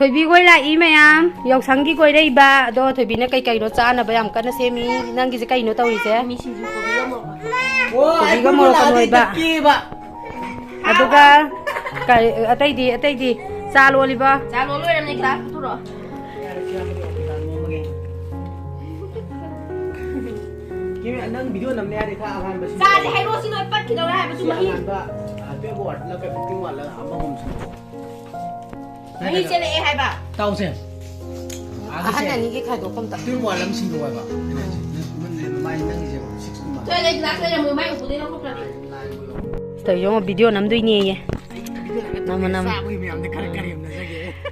ꯊꯣꯏꯕꯤ ꯈꯣꯏ ꯂꯥꯛꯏ ꯃꯌꯥꯝ ꯌꯥꯎꯁꯪꯒꯤ ꯀꯣꯏꯔꯛꯏꯕ ꯑꯗꯣ ꯊꯣꯏꯕꯤꯅ ꯀꯩꯅꯣ ꯆꯥꯅꯕ ꯌꯥꯝ ꯀꯟꯅ ꯁꯦꯝꯃꯤ ꯅꯪꯒꯤꯁꯦ ꯀꯩꯅꯣ ꯇꯧꯔꯤꯁꯦ ꯀꯣꯕꯤꯒ ꯃꯣꯔꯣꯛꯀ ꯅꯣꯏꯕ ꯑꯗꯨꯒ ꯑꯇꯩꯗꯤ ꯆꯥ ꯂꯣꯜꯂꯤꯕ ꯆꯥ ꯂꯣꯜꯂꯣꯏꯔꯝꯅꯤ ꯈꯤꯇꯪ ꯄꯨꯊꯣꯔꯛꯑꯣ ꯅꯪ ꯚꯤꯗꯤꯑꯣ ꯅꯝꯅꯦ ꯍꯥꯏꯔꯗꯤ ꯈꯔ ꯑꯍꯥꯟꯕ ꯆꯥꯁꯦ ꯍꯩꯔꯣꯁꯤ ꯅꯣꯏ ꯄꯠꯈꯤꯗꯧꯔꯦ ꯍꯥꯏꯕꯁꯨ ꯃꯍꯤ ꯑꯍꯥꯟꯕ ꯇ꯭ꯋꯦꯜ ꯋꯥꯠꯂ ꯐꯤꯐꯇꯤꯟ ꯋꯥꯠꯂ ꯑꯃꯃꯝ ꯃꯍꯤ ꯆꯦꯜꯂꯛꯑꯦ ꯍꯥꯏꯕ ꯇꯥꯎꯁꯦ ꯑꯍꯟ ꯑꯅꯤꯒꯤ ꯈꯥꯏꯗꯣꯛꯐꯝ ꯇ꯭ꯋꯦꯜ ꯋꯥꯠꯂ ꯑꯃ ꯁꯤꯡꯗꯣꯛ ꯍꯥꯏꯕ ꯃꯥꯏ ꯅꯪꯒꯤꯁꯦ 6 ꯊꯣꯏ ꯂꯩ ꯒ꯭ꯂꯥꯁ ꯂꯩꯔꯝꯃꯣꯏ ꯃꯥꯏ ꯎꯄꯨꯗꯩ ꯂꯧꯊꯣꯛꯈ꯭ꯔꯗꯤ ꯌꯦꯡꯉꯣ ꯚꯤꯗꯤꯑꯣ ꯅꯝꯗꯣꯏꯅꯦꯌꯦ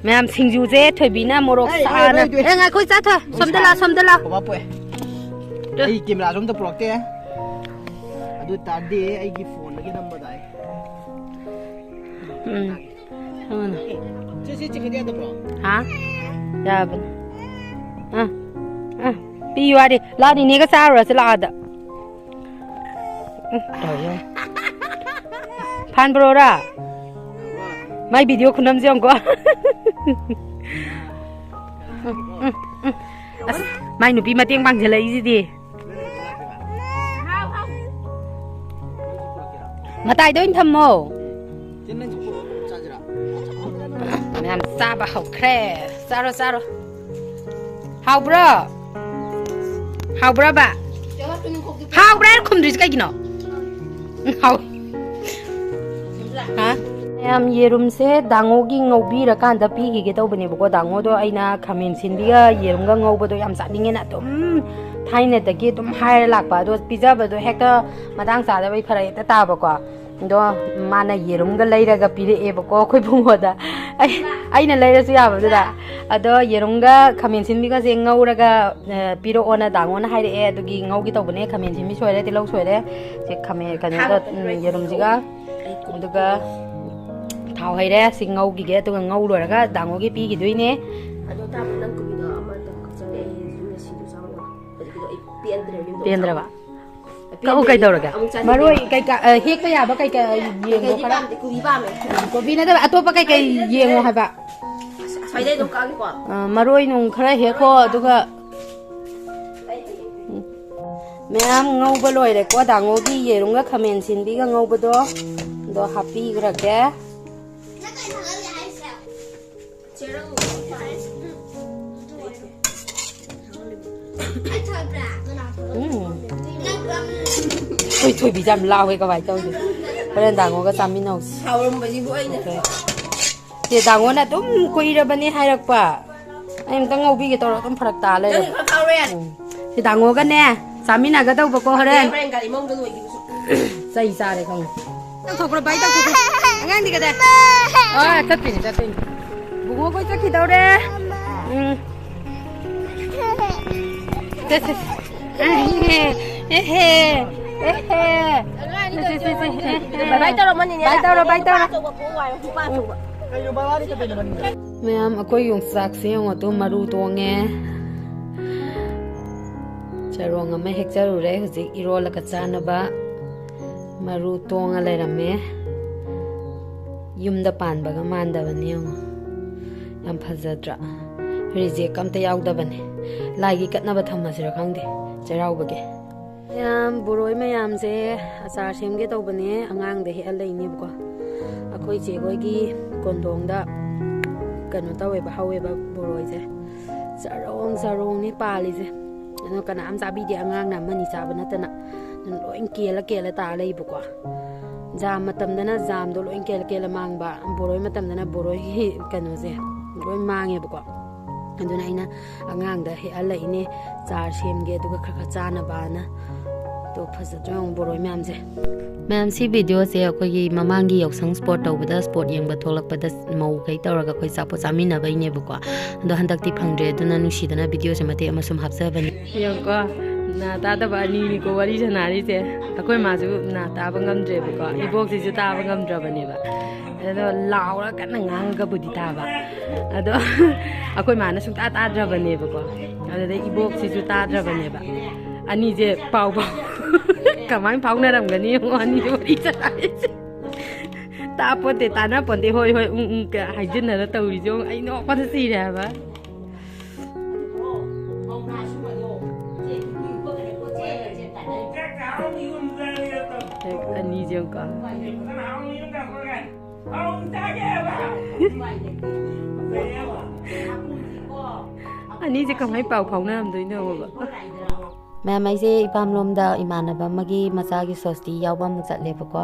ꯃꯌꯥꯝ ꯁꯤꯡꯖꯨꯁꯦ ꯊꯣꯏꯕꯤꯅ ꯃꯣꯔꯣꯛ ꯁꯥꯅ ꯉꯥꯏꯈꯣ ꯆꯥꯊꯣ ꯁꯣꯝꯗ ꯂꯥꯛꯑꯣ ꯕꯕꯥ ꯄꯣꯛꯑꯦ ꯑꯩ ꯀꯦꯃꯦꯔꯥꯁꯨ ꯑꯝꯇ ꯄꯨꯔꯛꯇꯦ ꯑꯗꯨ ꯇꯥꯔꯗꯤ ꯑꯩꯒꯤ ꯐꯣꯟꯗꯒꯤ ꯅꯝꯕꯗ ꯑꯩ ꯆꯦ ꯆꯤꯡꯈꯠ ꯌꯥꯗꯕ꯭ꯔꯣ ꯍꯥ ꯌꯥꯕꯅꯤ ꯄꯤꯌꯨ ꯍꯥꯏꯗꯤ ꯂꯥꯛꯅꯤꯅꯦꯒ ꯆꯥꯔꯨꯔꯁꯤ ꯂꯥꯛꯑꯗ ꯐꯥꯟꯕ꯭ꯔꯣꯔꯥ ꯃꯥꯏ ꯚꯤꯗꯤꯑꯣ ꯈꯨꯅꯝꯁꯦ ꯌꯦꯡꯀꯣ ꯑꯁ ꯃꯥꯏ ꯅꯨꯄꯤ ꯃꯇꯦꯡ ꯄꯥꯡꯁꯤꯜꯂꯛꯏꯁꯤꯗꯤ ꯃꯇꯥꯏꯗ ꯑꯣꯏꯅ ꯊꯝꯃꯣ ꯃꯌꯥꯝ ꯆꯥꯕ ꯍꯧꯈ꯭ꯔꯦ ꯆꯥꯔꯣ ꯍꯥꯎꯕ꯭ꯔꯣ ꯍꯥꯎꯕ꯭ꯔꯕ ꯍꯥꯎꯕ꯭ꯔꯥ ꯍꯥꯏꯅ ꯈꯨꯝꯗ꯭ꯔꯤꯁꯤ ꯀꯩꯒꯤꯅꯣ ꯃꯌꯥꯝ ꯌꯦꯔꯨꯝꯁꯦ ꯗꯥꯡꯉꯣꯒꯤ ꯉꯧꯕꯤꯔꯀꯥꯟꯗ ꯄꯤꯈꯤꯒꯦ ꯇꯧꯕꯅꯦꯕꯀꯣ ꯗꯥꯡꯉꯣꯗꯣ ꯑꯩꯅ ꯈꯥꯃꯦꯟ ꯁꯤꯟꯕꯤꯒ ꯌꯦꯔꯨꯝꯒ ꯉꯧꯕꯗꯣ ꯌꯥꯝ ꯆꯥꯅꯤꯡꯉꯦꯅ ꯑꯗꯨꯝ ꯊꯥꯏꯅꯗꯒꯤ ꯑꯗꯨꯝ ꯍꯥꯏꯔ ꯂꯥꯛꯄ ꯑꯗꯣ ꯄꯤꯖꯕꯗꯣ ꯍꯦꯛꯇ ꯃꯇꯥꯡ ꯆꯥꯗꯕꯩ ꯐꯔꯛ ꯍꯦꯛꯇ తాꯕꯀꯣ ꯑꯗꯣ ꯃꯥꯅ ꯌꯦꯔꯨꯝꯒ ꯂꯩꯔꯒ ꯄꯤꯔꯛꯑꯦꯕꯀꯣ ꯑꯩꯈꯣই ꯕꯨꯡꯉꯣꯗ ꯑꯩꯅ ꯂꯩꯔꯁꯨ ꯌꯥꯕꯗꯨꯗ ꯑꯗꯣ ꯌꯦꯔꯨꯝꯒ ꯈꯥꯃꯦꯟ ꯁꯤꯟꯕꯤꯒꯁꯦ ꯉꯧꯔꯒ ꯄꯤꯔꯛꯑꯣꯅ ꯗꯥꯡꯉꯣꯅ ꯍꯥꯏꯔꯛꯑꯦ ꯑꯗꯨꯒꯤ ꯉꯧꯒꯤ ꯇꯧꯕꯅꯦ ꯈꯥꯃꯦꯟ ꯁꯤꯟꯕꯤ ꯁꯣꯏꯔꯦ ꯇꯤꯜꯍꯧ ꯁꯣꯏꯔꯦ ꯁꯤ ꯀꯩꯅꯣꯗ ꯌꯦꯔꯨꯝꯁꯤꯒ ꯑꯗꯨꯒ ꯊꯥꯎ ꯍꯩꯔꯦ ꯁꯤ ꯉꯧꯈꯤꯒꯦ ꯑꯗꯨꯒ ꯉꯧ ꯂꯣꯏꯔꯒ ꯗꯥꯡꯉꯣꯒꯤ ꯄꯤꯈꯤꯗꯣꯏꯅꯦ ꯑꯗꯣ ꯇꯥꯕ ꯅꯪ ꯀꯨꯕꯤꯗꯣ ꯑꯃꯇꯪ ꯀꯛꯆꯔꯦ ꯑꯩ ꯁꯤꯗꯣ ꯆꯥꯎꯅ ꯍꯧꯖꯤꯛꯀꯤꯗꯣ ꯑꯩ ꯄꯦꯟꯗ꯭ꯔꯕ ꯀꯛꯎ ꯀꯩꯗꯧꯔꯒꯦ ꯃꯔꯣꯏ ꯀꯩꯀꯥ ꯍꯦꯛꯄ ꯌꯥꯕ ꯀꯩꯀꯥ ꯌꯦꯡꯉꯣ ꯈꯔ ꯀꯨꯕꯤ ꯄꯥꯝꯃꯦ ꯀꯣꯕꯤ ꯅꯠꯇꯕ ꯑꯇꯣꯞꯄ ꯀꯩꯀꯩ ꯌꯦꯡꯉꯣ ꯍꯥꯏꯕ ꯑꯁ꯭ꯋꯥꯏꯗꯩ ꯑꯗꯨꯝ ꯀꯛꯑꯒꯦꯀꯣ ꯃꯔꯣꯏ ꯅꯨꯡ ꯈꯔ ꯍꯦꯛꯈꯣ ꯑꯗꯨꯒ ꯃꯌꯥꯝ ꯉꯧꯕ ꯂꯣꯏꯔꯦꯀꯣ ꯗꯥꯡꯉꯣꯒꯤ ꯌꯦꯔꯨꯝꯒ ꯈꯥꯃꯦꯟ ꯁꯤꯟꯕꯤꯒ ꯉꯧꯕꯗꯣ ꯑꯗꯣ ꯍꯥꯞꯄꯤꯈ꯭ꯔꯒꯦ ꯊꯣꯏꯕꯤꯁꯦ ꯌꯥꯝ ꯂꯥꯎꯋꯦ ꯀꯃꯥꯏꯅ ꯇꯧꯁꯦ ꯍꯣꯔꯦꯟ ꯗꯥꯡꯉꯣꯒ ꯆꯥꯃꯤꯟꯅꯧꯁꯤ ꯍꯥꯎꯔꯝꯕꯁꯤꯕꯨ ꯑꯩꯅ ꯁꯤ ꯗꯥꯡꯉꯣꯅ ꯑꯗꯨꯝ ꯀꯨꯏꯔꯕꯅꯦ ꯍꯥꯏꯔꯛꯄ ꯑꯩ ꯑꯝꯇꯪ ꯉꯧꯕꯤꯒꯦ ꯇꯧꯔ ꯑꯗꯨꯝ ꯐꯔꯛ ꯇꯥ ꯂꯩꯔꯕ ꯁꯤ ꯗꯥꯡꯉꯣꯒꯅꯦ ꯆꯥꯃꯤꯟꯅꯒꯗꯧꯕꯀꯣ ꯍꯣꯔꯦꯟ ꯆꯩ ꯆꯥꯔꯦ ꯈꯪꯉꯦ ꯇꯧꯊꯣꯛꯄ꯭ꯔꯣ ꯕꯥꯏ ꯇꯧꯊꯣꯛꯄ꯭ꯔꯣ ꯑꯉꯥꯡꯗꯤ ꯀꯗꯥꯏ ꯆꯠꯇꯣꯏꯅꯤ ꯕꯨꯡꯉꯣ ꯀꯣꯏ ꯆꯠꯈꯤꯗꯧꯔꯦ ꯕꯥꯏ ꯇꯧꯔꯝꯃꯅꯤꯅꯦ ꯕꯥꯏ ꯇꯧꯔꯣ ꯑꯩꯁꯨ ꯃꯌꯥꯝ ꯑꯩꯈꯣꯏ ꯌꯣꯡꯆꯥꯛꯁꯦ ꯌꯦꯡꯉꯣ ꯇꯨ ꯃꯔꯨ ꯇꯣꯡꯉꯦ ꯆꯔꯣꯡ ꯑꯃ ꯍꯦꯛꯆꯔꯨꯔꯦ ꯍꯧꯖꯤꯛ ꯏꯔꯣꯜꯂꯒ ꯆꯥꯅꯕ ꯃꯔꯨ ꯇꯣꯡꯉ ꯂꯩꯔꯝꯃꯦ ꯌꯨꯝꯗ ꯄꯥꯟꯕꯒ ꯃꯥꯟꯗꯕꯅꯦ ꯌꯦꯡꯉꯣ ꯌꯥꯝ ꯐꯖꯗ꯭ꯔꯥ ꯔꯤꯖꯦꯛ ꯑꯝꯇ ꯌꯥꯎꯗꯕꯅꯦ ꯂꯥꯏꯒꯤ ꯀꯠꯅꯕ ꯊꯝꯃꯁꯤꯔ ꯈꯪꯗꯦ ꯆꯩꯔꯥꯎꯕꯒꯤ ꯃꯌꯥꯝ ꯕꯣꯔꯣꯏ ꯃꯌꯥꯝꯁꯦ ꯑꯆꯥꯔ ꯁꯦꯝꯒꯦ ꯇꯧꯕꯅꯦ ꯑꯉꯥꯡꯗ ꯍꯦꯛꯍꯜꯂꯛꯏꯅꯦꯕꯀꯣ ꯑꯩꯈꯣꯏ ꯆꯦꯈꯣꯏꯒꯤ ꯀꯣꯟꯗꯣꯡꯗ ꯀꯩꯅꯣ ꯇꯧꯋꯦꯕ ꯍꯧꯋꯦꯕ ꯕꯣꯔꯣꯏꯁꯦ ꯆꯔꯣꯡꯅꯤ ꯄꯥꯜꯂꯤꯁꯦ ꯑꯗꯣ ꯀꯅꯥꯝ ꯆꯥꯕꯤꯗꯦ ꯑꯉꯥꯡꯅ ꯑꯃꯅꯤ ꯆꯥꯕ ꯅꯠꯇꯅ ꯂꯣꯏ ꯀꯦꯜꯂ ꯇꯥꯔ ꯂꯩꯕꯀꯣ ꯖꯥꯝ ꯃꯇꯝꯗꯅ ꯖꯥꯝꯗꯣ ꯂꯣꯏ ꯀꯦꯜꯂ ꯃꯥꯡꯕ ꯕꯣꯔꯣꯏ ꯃꯇꯝꯗꯅ ꯕꯣꯔꯣꯏꯒꯤ ꯀꯩꯅꯣꯁꯦ ꯂꯣꯏ ꯃꯥꯡꯉꯦꯕꯀꯣ ꯑꯗꯨꯅ ꯑꯩꯅ ꯑꯉꯥꯡꯗ ꯍꯦꯛꯍꯜꯂꯛꯏꯅꯦ ꯆꯥꯔ ꯁꯦꯝꯒꯦ ꯑꯗꯨꯒ ꯈꯔ ꯆꯥꯅꯕꯅ ꯇꯣ ꯐꯖꯗ꯭ꯔꯥ ꯌꯦꯡꯉꯣ ꯕꯣꯔꯣꯏ ꯃꯌꯥꯝꯁꯦ ꯃꯌꯥꯝ ꯁꯤ ꯚꯤꯗꯤꯑꯣꯁꯦ ꯑꯩꯈꯣꯏꯒꯤ ꯃꯃꯥꯡꯒꯤ ꯌꯥꯎꯁꯪ ꯁ꯭ꯄꯣꯔꯠ ꯇꯧꯕꯗ ꯁ꯭ꯄꯣꯔꯠ ꯌꯦꯡꯕ ꯊꯣꯛꯂꯛꯄꯗ ꯃꯧꯈꯩ ꯇꯧꯔꯒ ꯑꯩꯈꯣꯏ ꯆꯥꯄꯣꯠ ꯆꯥꯃꯤꯟꯅꯕꯩꯅꯦꯕꯀꯣ ꯑꯗꯣ ꯍꯟꯗꯛꯇꯤ ꯐꯪꯗ꯭ꯔꯦ ꯑꯗꯨꯅ ꯅꯨꯡꯁꯤꯗꯅ ꯚꯤꯗꯤꯑꯣꯁꯦ ꯃꯇꯦꯛ ꯑꯃ ꯁꯨꯝ ꯍꯥꯞꯆꯕꯅꯤ ꯌꯦꯡꯉꯣꯀꯣ ꯅꯥ ꯇꯥꯗꯕ ꯑꯅꯤꯅꯤꯀꯣ ꯋꯥꯔꯤ ꯁꯥꯟꯅꯔꯤꯁꯦ ꯑꯩꯈꯣই ꯃꯥꯁꯨ ꯅꯥ ꯇꯥꯕ ꯉꯝꯗ꯭ꯔꯦꯕꯀꯣ ꯏꯕꯣꯛꯁꯤꯁꯨ ꯇꯥꯕ ꯉꯝꯗ꯭ꯔꯕꯅꯦꯕ ꯑꯗꯣ ꯂꯥꯎꯔ ꯀꯟꯅ ꯉꯥꯡꯉꯒꯕꯨꯗꯤ ꯇꯥꯕ ꯑꯗꯣ ꯑꯩꯈꯣꯏ ꯃꯥꯅ ꯁꯨꯡꯇꯥ ꯇꯥꯗ꯭ꯔꯕꯅꯦꯕꯀꯣ ꯑꯗꯨꯗꯩ ꯏꯕꯣꯛꯁꯤꯁꯨ ꯇꯥꯗ꯭ꯔꯕꯅꯦꯕ ꯑꯅꯤꯁꯦ ꯄꯥꯎ ꯀꯃꯥꯏꯅ ꯐꯥꯎꯅꯔꯝꯒꯅꯤ ꯌꯦꯡꯉꯣ ꯑꯅꯤꯁꯦ ꯋꯥꯔꯤ ꯁꯥꯟꯅꯔꯤꯁꯦ ꯇꯥꯄꯣꯟꯇꯦ ꯇꯥꯟꯅꯄꯣꯟꯇꯦ ꯍꯣꯏ ꯍꯣꯏ ꯀ ꯍꯥꯏꯖꯤꯟꯅꯔ ꯇꯧꯔꯤꯁꯦ ꯑꯩ ꯅꯣꯛꯄꯗ ꯁꯤꯔꯦ ꯍꯥꯏꯕ ꯑꯅꯤꯁꯦ ꯑꯃꯨꯛꯀ ꯑꯅꯤꯁꯦ ꯀꯃꯥꯏꯅ ꯄꯥꯎ ꯐꯥꯎꯅꯔꯝꯗꯣꯏꯅꯣꯕ ꯃꯌꯥꯝ ꯑꯩꯁꯦ ꯏꯄꯥꯝꯂꯣꯝꯗ ꯏꯃꯥꯟꯅꯕ ꯑꯃꯒꯤ ꯃꯆꯥꯒꯤ ꯁꯣꯁꯇꯤ ꯌꯥꯎꯕ ꯑꯃꯨꯛ ꯆꯠꯂꯦꯕꯀꯣ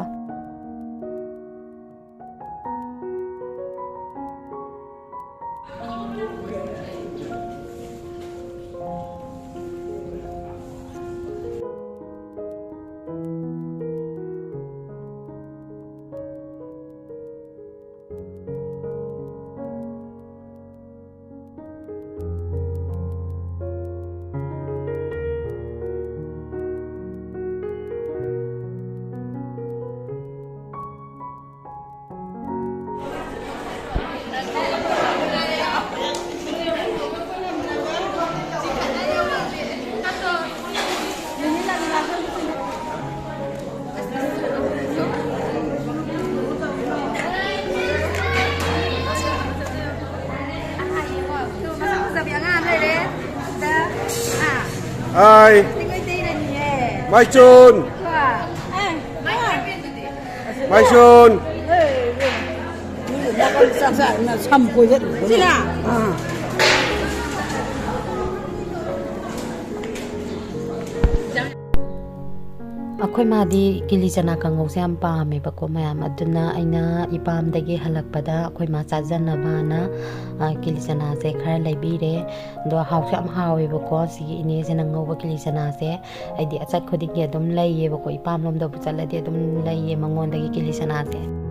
Ai Mai Chun Mai Chun ꯑꯩꯈꯣꯏ ꯃꯥꯗꯤ ꯀꯤꯂꯤ ꯆꯅꯥ ꯀꯥꯡꯉꯧꯁꯦ ꯌꯥꯝ ꯄꯥꯝꯃꯦꯕꯀꯣ ꯃꯌꯥꯝ ꯑꯗꯨꯅ ꯑꯩꯅ ꯏꯄꯥꯝꯗꯒꯤ ꯍꯜꯂꯛꯄꯗ ꯑꯩꯈꯣꯏ ꯃꯥ ꯆꯥꯖꯅꯕꯅ ꯀꯤꯂꯤ ꯆꯅꯥꯁꯦ ꯈꯔ ꯂꯩꯕꯤꯔꯦ ꯑꯗꯣ ꯍꯥꯎꯁꯨ ꯌꯥꯝ ꯍꯥꯎꯋꯦꯕꯀꯣ ꯁꯤꯒꯤ ꯏꯅꯦꯁꯤꯅ ꯉꯧꯕ ꯀꯤꯂꯤ ꯆꯅꯥꯁꯦ ꯑꯩꯗꯤ ꯑꯆꯠ ꯈꯨꯗꯤꯡꯒꯤ ꯑꯗꯨꯝ ꯂꯩꯌꯦꯕꯀꯣ ꯏꯄꯥꯝꯂꯣꯝꯗꯕꯨ ꯆꯠꯂꯗꯤ ꯑꯗꯨꯝ ꯂꯩꯌꯦ ꯃꯉꯣꯟꯗꯒꯤ ꯀꯤꯂꯤ ꯆꯅꯥꯁꯦ